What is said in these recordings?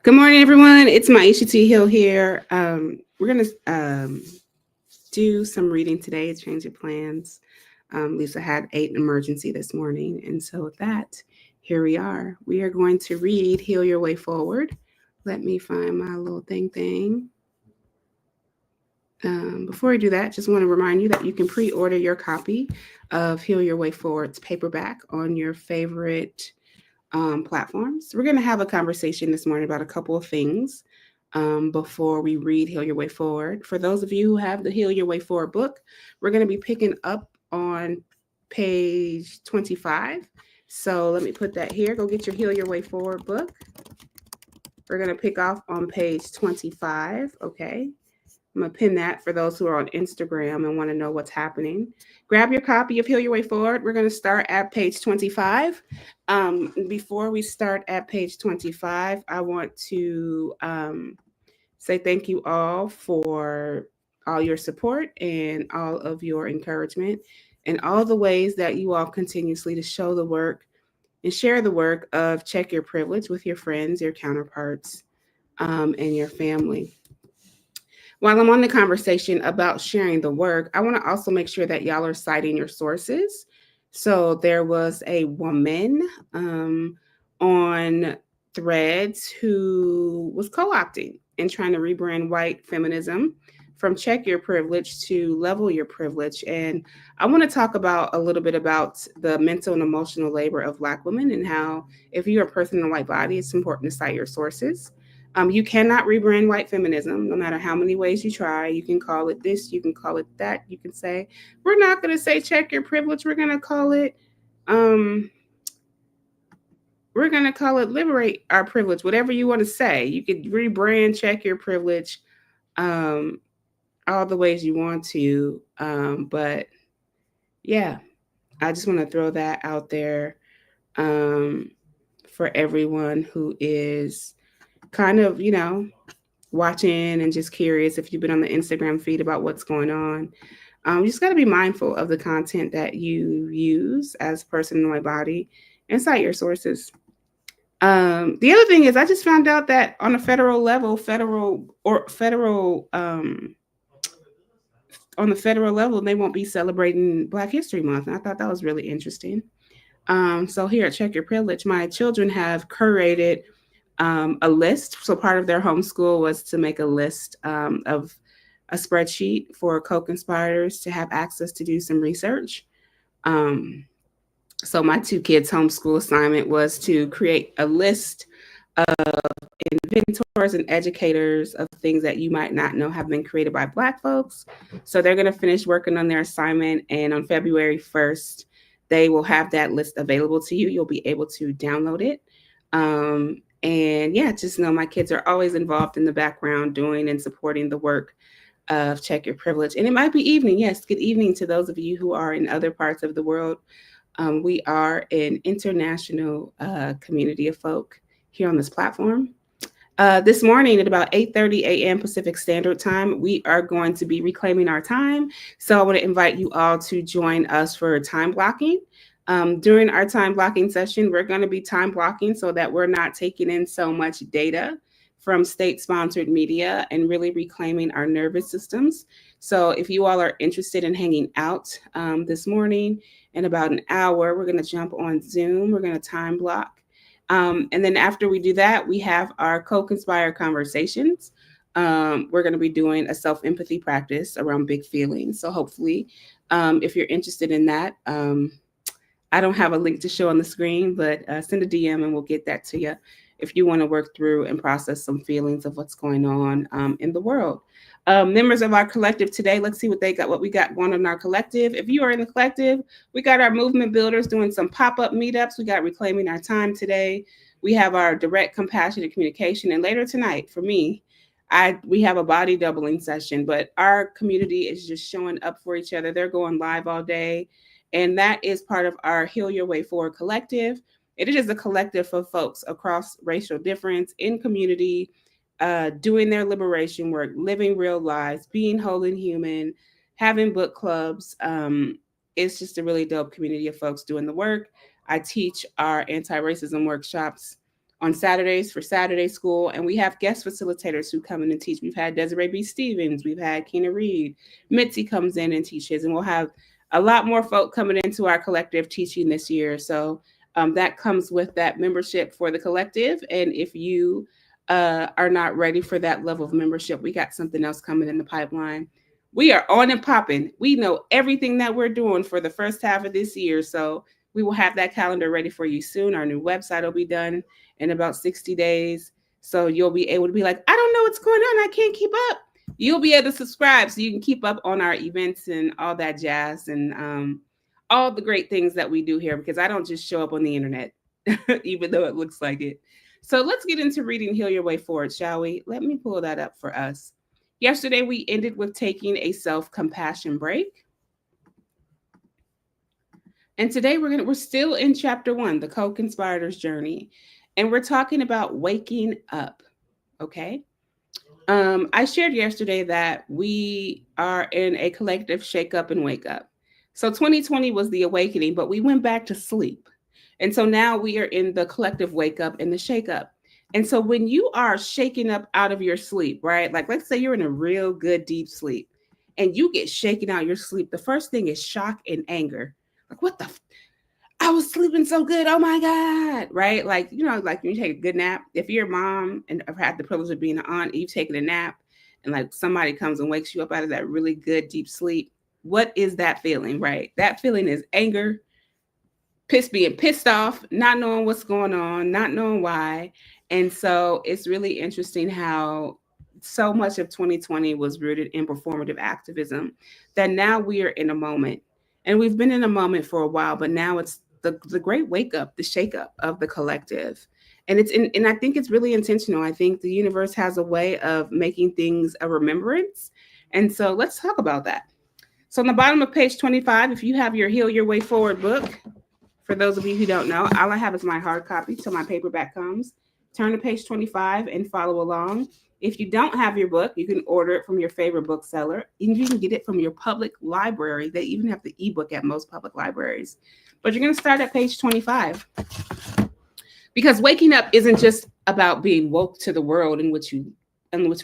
Good morning, everyone. It's Maisha T. Hill here. We're going to do some reading today, change your plans. Lisa had an emergency this morning. And so, with that, here we are. We are going to read Heal Your Way Forward. Let me find my little thing. Before we do that, just want to remind you that you can pre order your copy of Heal Your Way Forward's paperback on your favorite platforms. We're going to have a conversation this morning about a couple of things before we read Heal Your Way Forward. For those of you who have the Heal Your Way Forward book, we're going to be picking up on page 25. So let me put that here. Go get your Heal Your Way Forward book. We're going to pick off on page 25. Okay. I'm going to pin that for those who are on Instagram and want to know what's happening. Grab your copy of Heal Your Way Forward. We're going to start at page 25. Before we start at page 25, I want to say thank you all for all your support and all of your encouragement and all the ways that you all continuously to show the work and share the work of Check Your Privilege with your friends, your counterparts, and your family. While I'm on the conversation about sharing the work, I want to also make sure that y'all are citing your sources. So there was a woman on Threads who was co opting and trying to rebrand white feminism from check your privilege to level your privilege. And I want to talk about a little bit about the mental and emotional labor of Black women and how, if you're a person in a white body, it's important to cite your sources. You cannot rebrand white feminism, no matter how many ways you try. You can call it this, you can call it that. You can say, we're not going to say check your privilege. Um, we're going to call it liberate our privilege, whatever you want to say. You could rebrand check your privilege um, all the ways you want to. But yeah, I just want to throw that out there um, for everyone who is kind of, watching and just curious if you've been on the Instagram feed about what's going on. You just got to be mindful of the content that you use as a person in my body and cite your sources. The other thing is, I just found out that on a federal level, on the federal level, they won't be celebrating Black History Month. And I thought that was really interesting. So here at Check Your Privilege, my children have curated a list. So part of their homeschool was to make a list of a spreadsheet for co-conspirators to have access to do some research. Um, so my two kids' homeschool assignment was to create a list of inventors and educators of things that you might not know have been created by Black folks. So they're going to finish working on their assignment, and on February 1st, they will have that list available to you. You'll be able to download it. And yeah, just know my kids are always involved in the background doing and supporting the work of Check Your Privilege. And it might be evening. Yes, good evening to those of you who are in other parts of the world. We are an international community of folk here on this platform. This morning at about 8:30 a.m. Pacific Standard Time, we are going to be reclaiming our time. So I want to invite you all to join us for time blocking. During our time blocking session, we're going to be time blocking so that we're not taking in so much data from state-sponsored media and really reclaiming our nervous systems. So if you all are interested in hanging out this morning in about an hour, we're going to jump on Zoom. We're going to time block. And then after we do that, we have our co-conspire conversations. We're going to be doing a self-empathy practice around big feelings. So hopefully, if you're interested in that, I don't have a link to show on the screen, but send a DM and we'll get that to you if you want to work through and process some feelings of what's going on in the world. Members of our collective today, let's see what we got going on in our collective. If you are in the collective, we got our movement builders doing some pop-up meetups. We got reclaiming our time today. We have our direct compassionate communication. And later tonight, for me, we have a body doubling session, but our community is just showing up for each other. They're going live all day. And that is part of our Heal Your Way Forward collective. It is a collective of folks across racial difference in community, doing their liberation work, living real lives, being whole and human, having book clubs. It's just a really dope community of folks doing the work. I teach our anti-racism workshops on Saturdays for Saturday school. And we have guest facilitators who come in and teach. We've had Desiree B. Stevens, we've had Keena Reed, Mitzi comes in and teaches, and we'll have a lot more folk coming into our collective teaching this year. So that comes with that membership for the collective. And if you are not ready for that level of membership, we got something else coming in the pipeline. We are on and popping. We know everything that we're doing for the first half of this year. So we will have that calendar ready for you soon. Our new website will be done in about 60 days. So you'll be able to be like, I don't know what's going on. I can't keep up. You'll be able to subscribe so you can keep up on our events and all that jazz and all the great things that we do here, because I don't just show up on the internet, even though it looks like it. So let's get into reading Heal Your Way Forward, shall we? Let me pull that up for us. Yesterday, we ended with taking a self-compassion break. And today we're still in chapter 1, the co-conspirator's journey. And we're talking about waking up. Okay. I shared yesterday that we are in a collective shake up and wake up. So 2020 was the awakening, but we went back to sleep. And so now we are in the collective wake up and the shake up. And so when you are shaking up out of your sleep, right? Like, let's say you're in a real good deep sleep and you get shaken out your sleep. The first thing is shock and anger. Like, what the I was sleeping so good. Oh my God. Right. Like, you know, like when you take a good nap, if you're a mom and I've had the privilege of being an aunt, you've taken a nap and like somebody comes and wakes you up out of that really good deep sleep. What is that feeling? Right. That feeling is anger, being pissed off, not knowing what's going on, not knowing why. And so it's really interesting how so much of 2020 was rooted in performative activism that now we are in a moment. And we've been in a moment for a while, but now it's the great wake up, the shake up of the collective. And and I think it's really intentional. I think the universe has a way of making things a remembrance. And so let's talk about that. So on the bottom of page 25, if you have your Heal Your Way Forward book, for those of you who don't know, all I have is my hard copy till my paperback comes. Turn to page 25 and follow along. If you don't have your book, you can order it from your favorite bookseller. And you can get it from your public library. They even have the ebook at most public libraries. But you're going to start at page 25. Because waking up isn't just about being woke to the world in which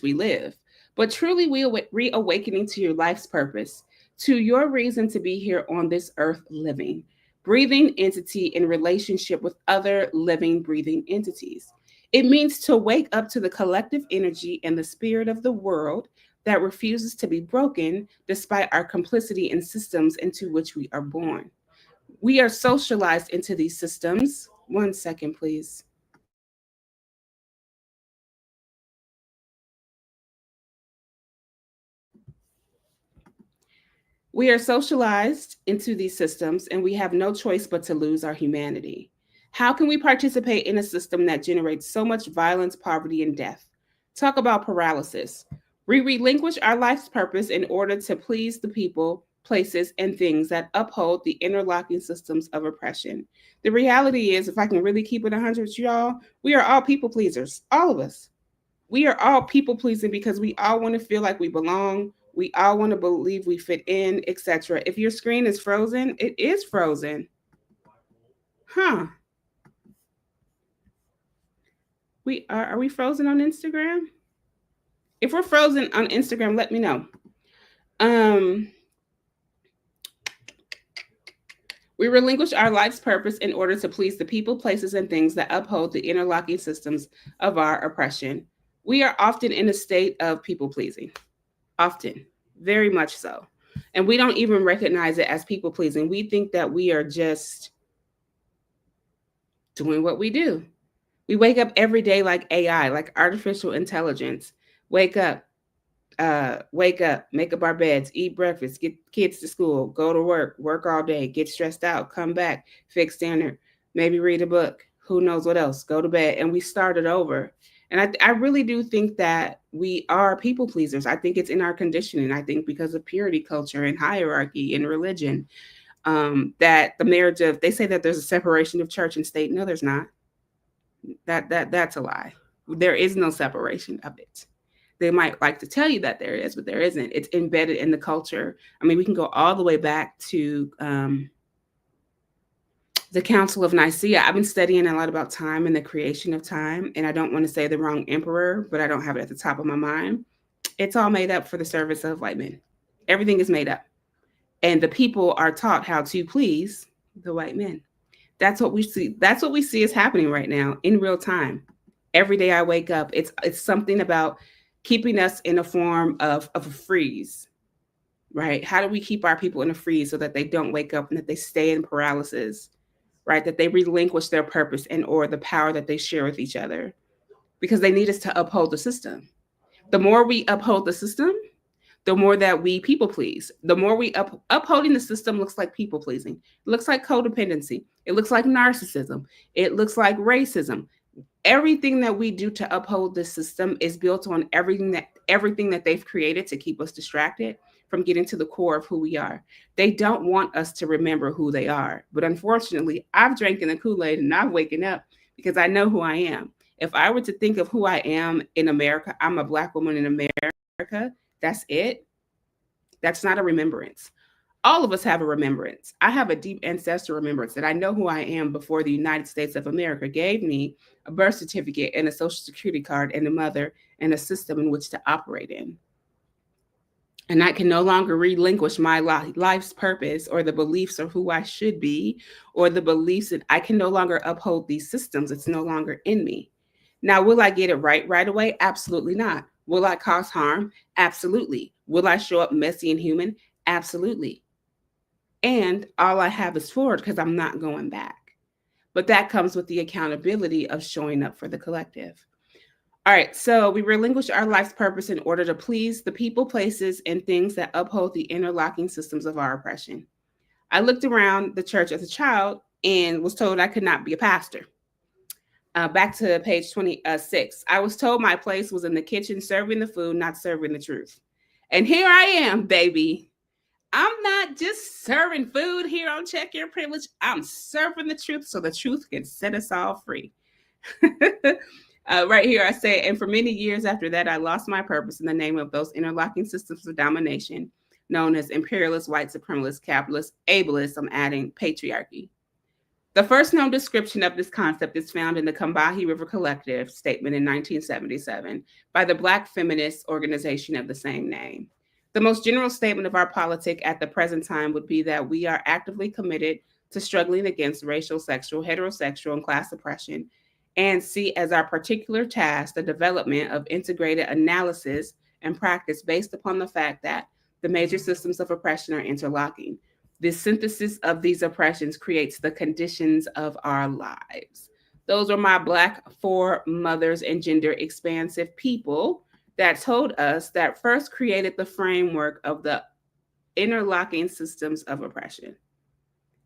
we live, but truly reawakening to your life's purpose, to your reason to be here on this earth living, breathing entity in relationship with other living, breathing entities. It means to wake up to the collective energy and the spirit of the world that refuses to be broken despite our complicity in systems into which we are born. We are socialized into these systems. 1 second, please. We are socialized into these systems and we have no choice but to lose our humanity. How can we participate in a system that generates so much violence, poverty, and death? Talk about paralysis. We relinquish our life's purpose in order to please the people, places, and things that uphold the interlocking systems of oppression. The reality is, if I can really keep it 100, y'all, we are all people pleasers, all of us. We are all people pleasing because we all want to feel like we belong. We all want to believe we fit in, etc. If your screen is frozen, it is frozen. Huh. Are we frozen on Instagram? If we're frozen on Instagram, let me know. We relinquish our life's purpose in order to please the people, places, and things that uphold the interlocking systems of our oppression. We are often in a state of people pleasing. Often, very much so. And we don't even recognize it as people pleasing. We think that we are just doing what we do. We wake up every day like AI, like artificial intelligence. Wake up, make up our beds, eat breakfast, get kids to school, go to work all day, get stressed out, come back, fix dinner, maybe read a book, who knows what else, go to bed, and we start it over. And I really do think that we are people pleasers. I think it's in our conditioning. I think because of purity culture and hierarchy and religion, that the narrative, they say that there's a separation of church and state. No, there's not. That's a lie. There is no separation of it. They might like to tell you that there is, but there isn't. It's embedded in the culture. I mean, we can go all the way back to The Council of Nicaea. I've been studying a lot about time and the creation of time, and I don't want to say the wrong emperor, but I don't have it at the top of my mind. It's all made up for the service of white men. Everything is made up. And the people are taught how to please the white men. That's what we see. That's what we see is happening right now in real time. Every day I wake up, it's something about keeping us in a form of a freeze, right? How do we keep our people in a freeze so that they don't wake up and that they stay in paralysis, right? That they relinquish their purpose and or the power that they share with each other because they need us to uphold the system. The more we uphold the system, the more that we people please. The more we upholding the system looks like people pleasing. It looks like codependency. It looks like narcissism. It looks like racism. Everything that we do to uphold this system is built on everything that they've created to keep us distracted from getting to the core of who we are. They don't want us to remember who they are. But unfortunately, I've drank in the Kool-Aid and I've waken up because I know who I am. If I were to think of who I am in America, I'm a Black woman in America. That's it. That's not a remembrance. All of us have a remembrance. I have a deep ancestral remembrance that I know who I am before the United States of America gave me a birth certificate and a social security card and a mother and a system in which to operate in. And I can no longer relinquish my life's purpose or the beliefs of who I should be or the beliefs that I can no longer uphold these systems. It's no longer in me. Now, will I get it right away? Absolutely not. Will I cause harm? Absolutely. Will I show up messy and human? Absolutely. And all I have is forward because I'm not going back. But that comes with the accountability of showing up for the collective. All right, so we relinquish our life's purpose in order to please the people, places, and things that uphold the interlocking systems of our oppression. I looked around the church as a child and was told I could not be a pastor. Back to page 26. I was told my place was in the kitchen serving the food, not serving the truth. And here I am, baby. I'm not just serving food here on Check Your Privilege. I'm serving the truth so the truth can set us all free. Right here, I say, and for many years after that, I lost my purpose in the name of those interlocking systems of domination known as imperialist, white supremacist, capitalist, ableist, I'm adding patriarchy. The first known description of this concept is found in the Combahee River Collective statement in 1977 by the Black feminist organization of the same name. The most general statement of our politic at the present time would be that we are actively committed to struggling against racial, sexual, heterosexual, and class oppression, and see as our particular task the development of integrated analysis and practice based upon the fact that the major systems of oppression are interlocking. The synthesis of these oppressions creates the conditions of our lives. Those are my Black foremothers and gender expansive people that told us that first created the framework of the interlocking systems of oppression.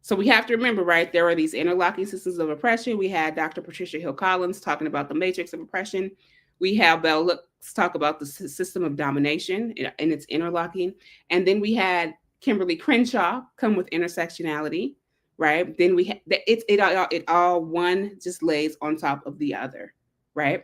So we have to remember, right, there are these interlocking systems of oppression. We had Dr. Patricia Hill Collins talking about the matrix of oppression. We have Bell Hooks talk about the system of domination and its interlocking. And then we had Kimberly Crenshaw come with intersectionality, right? Then we it all one just lays on top of the other, right?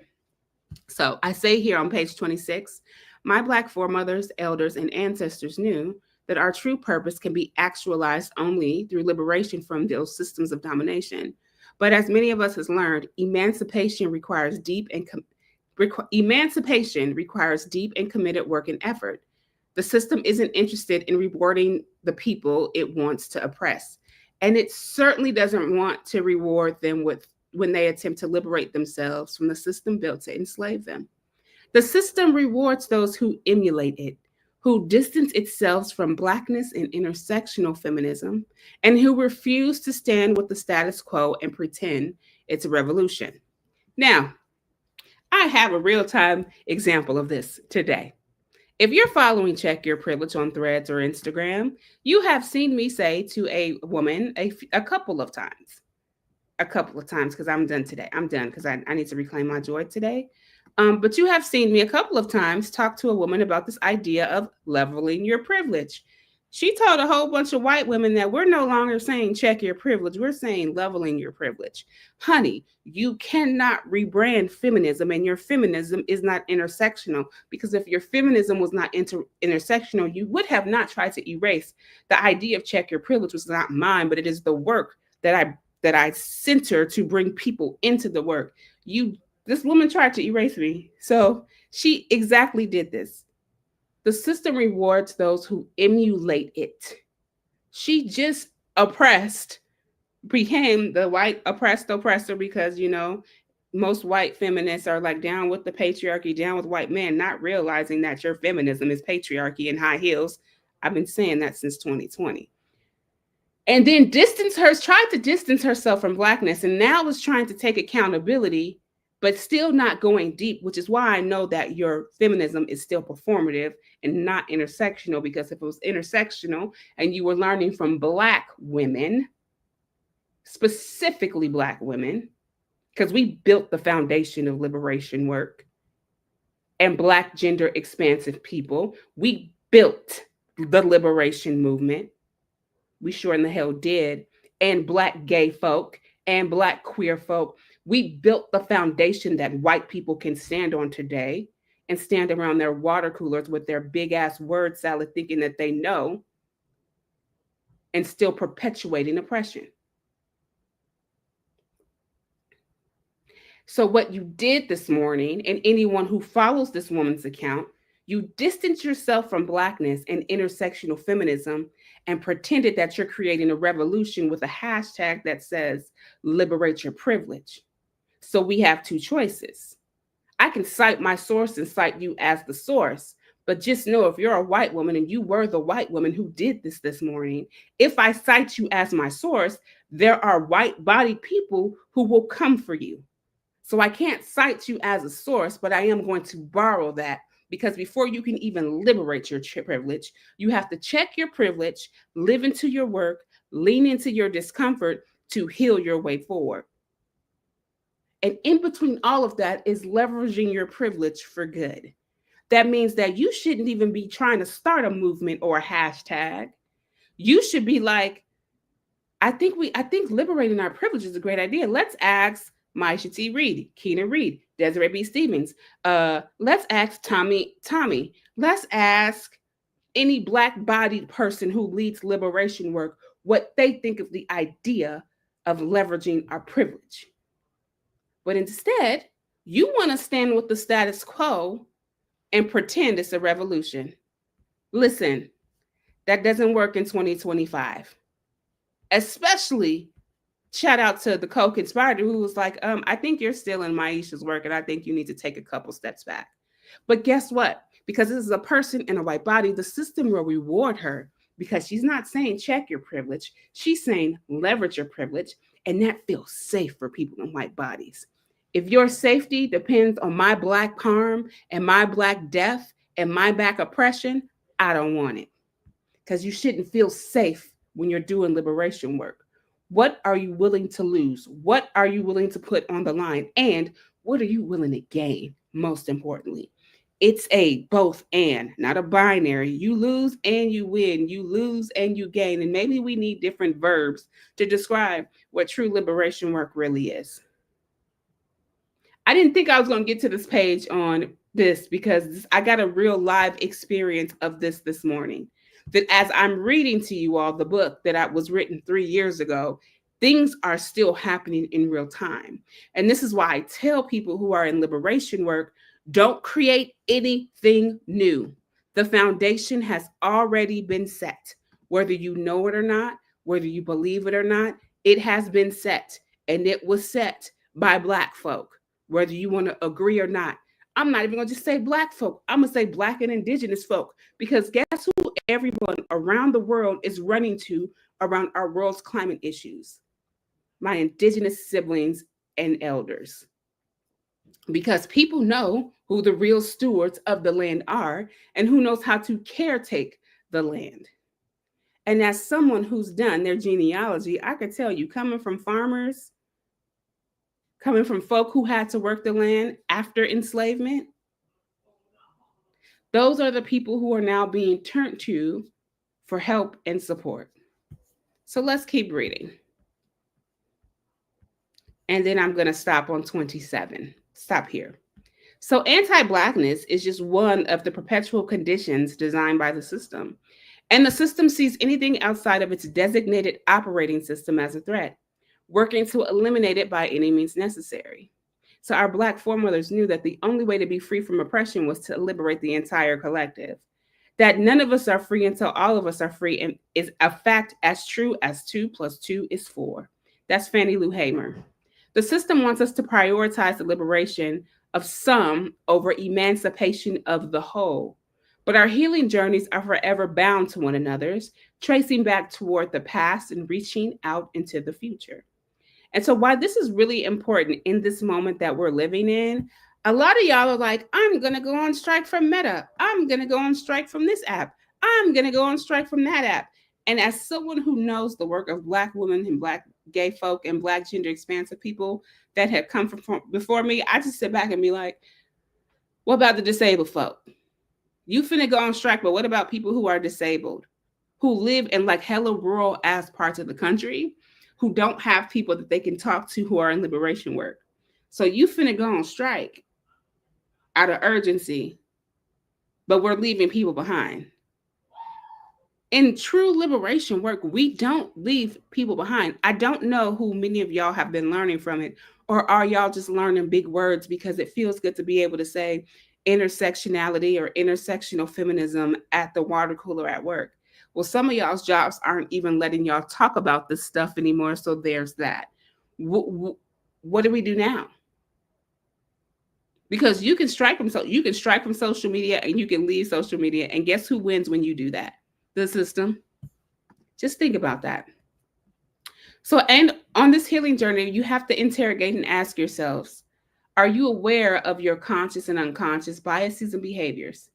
So I say here on page 26, my Black foremothers, elders, and ancestors knew that our true purpose can be actualized only through liberation from those systems of domination. But as many of us has learned, emancipation requires deep and committed work and effort. The system isn't interested in rewarding the people it wants to oppress. And it certainly doesn't want to reward them when they attempt to liberate themselves from the system built to enslave them. The system rewards those who emulate it, who distance itself from Blackness and intersectional feminism, and who refuse to stand with the status quo and pretend it's a revolution. Now, I have a real-time example of this today. If you're following Check Your Privilege on Threads or Instagram, you have seen me say to a woman a couple of times, because I'm done today. I'm done because I need to reclaim my joy today. But you have seen me a couple of times talk to a woman about this idea of leveling your privilege. She told a whole bunch of white women that we're no longer saying check your privilege. We're saying leveling your privilege. Honey, you cannot rebrand feminism, and your feminism is not intersectional, because if your feminism was not intersectional, you would have not tried to erase the idea of check your privilege, was not mine, but it is the work that that I center to bring people into the work. This woman tried to erase me. So she exactly did this. The system rewards those who emulate it. She just oppressed, became the white oppressed oppressor because, most white feminists are like down with the patriarchy, down with white men, not realizing that your feminism is patriarchy and high heels. I've been saying that since 2020. And then tried to distance herself from Blackness, and now is trying to take accountability, but still not going deep, which is why I know that your feminism is still performative and not intersectional, because if it was intersectional and you were learning from Black women, specifically Black women, because we built the foundation of liberation work, and Black gender expansive people, we built the liberation movement. We sure in the hell did. And Black gay folk and Black queer folk, we built the foundation that white people can stand on today and stand around their water coolers with their big ass word salad thinking that they know, and still perpetuating oppression. So what you did this morning, and anyone who follows this woman's account, you distanced yourself from Blackness and intersectional feminism and pretended that you're creating a revolution with a hashtag that says liberate your privilege. So we have two choices. I can cite my source and cite you as the source, but just know if you're a white woman and you were the white woman who did this morning, if I cite you as my source, there are white-bodied people who will come for you. So I can't cite you as a source, but I am going to borrow that, because before you can even liberate your privilege, you have to check your privilege, live into your work, lean into your discomfort to heal your way forward. And in between all of that is leveraging your privilege for good. That means that you shouldn't even be trying to start a movement or a hashtag. You should be like, I think liberating our privilege is a great idea. Let's ask Maisha T. Reed, Keena Reed, Desiree B. Stevens. Let's ask Tommy. Let's ask any Black-bodied person who leads liberation work what they think of the idea of leveraging our privilege. But instead, you want to stand with the status quo and pretend it's a revolution. Listen, that doesn't work in 2025. Especially, shout out to the co-conspirator who was like, I think you're still in Maisha's work, and I think you need to take a couple steps back. But guess what? Because this is a person in a white body, the system will reward her, because she's not saying check your privilege. She's saying leverage your privilege, and that feels safe for people in white bodies. If your safety depends on my Black harm and my Black death and my Black oppression, I don't want it. Because you shouldn't feel safe when you're doing liberation work. What are you willing to lose? What are you willing to put on the line? And what are you willing to gain, most importantly? It's a both and, not a binary. You lose and you win. You lose and you gain. And maybe we need different verbs to describe what true liberation work really is. I didn't think I was going to get to this page on this, because I got a real live experience of this morning. That as I'm reading to you all the book that was written 3 years ago, things are still happening in real time. And this is why I tell people who are in liberation work, don't create anything new. The foundation has already been set. Whether you know it or not, whether you believe it or not, it has been set. And it was set by Black folk, whether you want to agree or not. I'm not even going to just say Black folk. I'm going to say Black and Indigenous folk, because guess who everyone around the world is running to around our world's climate issues? My Indigenous siblings and elders. Because people know who the real stewards of the land are and who knows how to caretake the land. And as someone who's done their genealogy, I could tell you, coming from farmers, coming from folk who had to work the land after enslavement, those are the people who are now being turned to for help and support. So let's keep reading. And then I'm going to stop on 27. Stop here. So anti-Blackness is just one of the perpetual conditions designed by the system. And the system sees anything outside of its designated operating system as a threat. working to eliminate it by any means necessary. So our Black foremothers knew that the only way to be free from oppression was to liberate the entire collective. That none of us are free until all of us are free, and is a fact as true as 2 + 2 is 4. That's Fannie Lou Hamer. The system wants us to prioritize the liberation of some over emancipation of the whole. But our healing journeys are forever bound to one another's, tracing back toward the past and reaching out into the future. And so, why this is really important in this moment that we're living in, a lot of y'all are like, I'm going to go on strike from Meta. I'm going to go on strike from this app. I'm going to go on strike from that app. And as someone who knows the work of Black women and Black gay folk and Black gender expansive people that have come from before me, I just sit back and be like, what about the disabled folk? You finna go on strike, but what about people who are disabled, who live in like hella rural ass parts of the country, who don't have people that they can talk to who are in liberation work? So you finna go on strike out of urgency, but we're leaving people behind. In true liberation work, we don't leave people behind. I don't know who many of y'all have been learning from it, or are y'all just learning big words because it feels good to be able to say intersectionality or intersectional feminism at the water cooler at work? Well, some of y'all's jobs aren't even letting y'all talk about this stuff anymore, so there's that. What do we do now? Because you can strike from social media and you can leave social media, and guess who wins when you do that? The system. Just think about that. So, and on this healing journey, you have to interrogate and ask yourselves, are you aware of your conscious and unconscious biases and behaviors?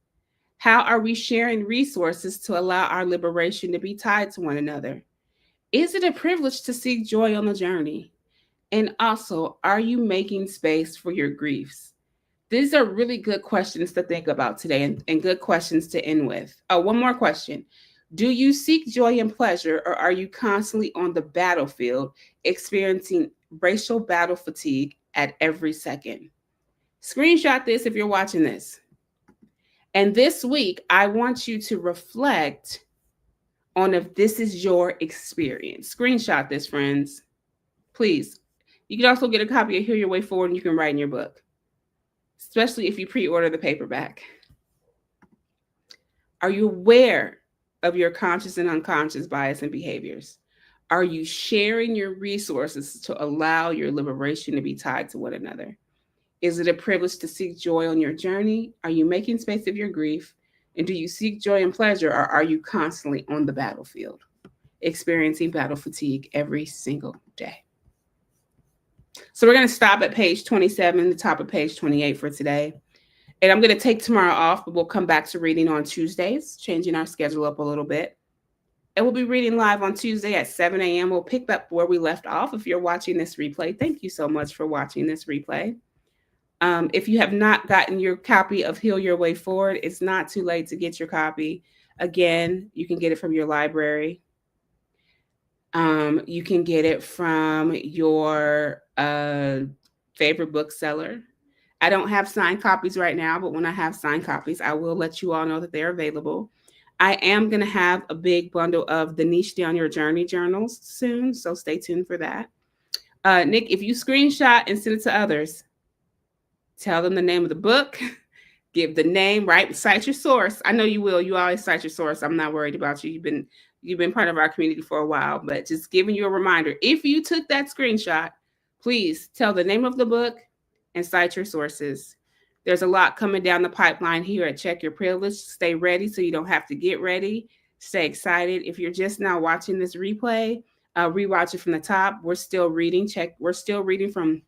How are we sharing resources to allow our liberation to be tied to one another? Is it a privilege to seek joy on the journey? And also, are you making space for your griefs? These are really good questions to think about today, and good questions to end with. Oh, one more question. Do you seek joy and pleasure, or are you constantly on the battlefield experiencing racial battle fatigue at every second? Screenshot this if you're watching this. And this week, I want you to reflect on if this is your experience. Screenshot this, friends. Please. You can also get a copy of Heal Your Way Forward, and you can write in your book, especially if you pre-order the paperback. Are you aware of your conscious and unconscious bias and behaviors? Are you sharing your resources to allow your liberation to be tied to one another? Is it a privilege to seek joy on your journey? Are you making space of your grief? And do you seek joy and pleasure, or are you constantly on the battlefield, experiencing battle fatigue every single day? So we're going to stop at page 27, the top of page 28 for today. And I'm going to take tomorrow off, but we'll come back to reading on Tuesdays, changing our schedule up a little bit. And we'll be reading live on Tuesday at 7 a.m. We'll pick up where we left off. If you're watching this replay, thank you so much for watching this replay. If you have not gotten your copy of Heal Your Way Forward, it's not too late to get your copy. Again, you can get it from your library. You can get it from your favorite bookseller. I don't have signed copies right now, but when I have signed copies, I will let you all know that they're available. I am going to have a big bundle of the Niche Down Your Journey journals soon, so stay tuned for that. Nick, if you screenshot and send it to others, tell them the name of the book, give the name, right? Cite your source. I know you will. You always cite your source. I'm not worried about you. You've been part of our community for a while, but just giving you a reminder. If you took that screenshot, please tell the name of the book and cite your sources. There's a lot coming down the pipeline here at Check Your Privilege. Stay ready so you don't have to get ready. Stay excited. If you're just now watching this replay, rewatch it from the top. We're still reading. We're still reading from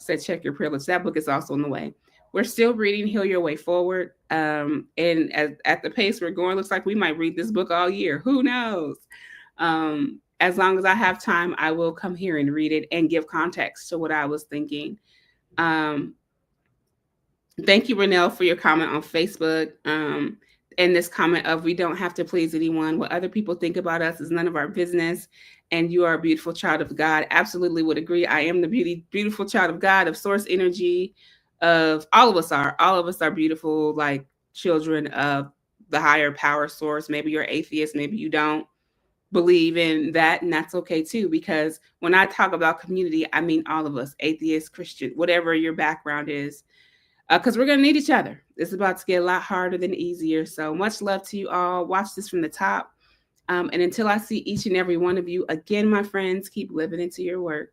Check Your Privilege. That book is also on the way. We're still reading Heal Your Way Forward. And at the pace we're going, looks like we might read this book all year. Who knows? As long as I have time, I will come here and read it and give context to what I was thinking. Thank you, Renelle, for your comment on Facebook. And this comment of, we don't have to please anyone. What other people think about us is none of our business. And you are a beautiful child of God. Absolutely would agree. I am the beautiful child of God, of source energy, of all of us are. All of us are beautiful, like children of the higher power source. Maybe you're atheist, maybe you don't. believe in that, and that's okay too. Because when I talk about community, I mean all of us, atheist, Christian, whatever your background is, because we're going to need each other. It's about to get a lot harder than easier. So much love to you all. Watch this from the top. And until I see each and every one of you again, my friends, keep living into your work.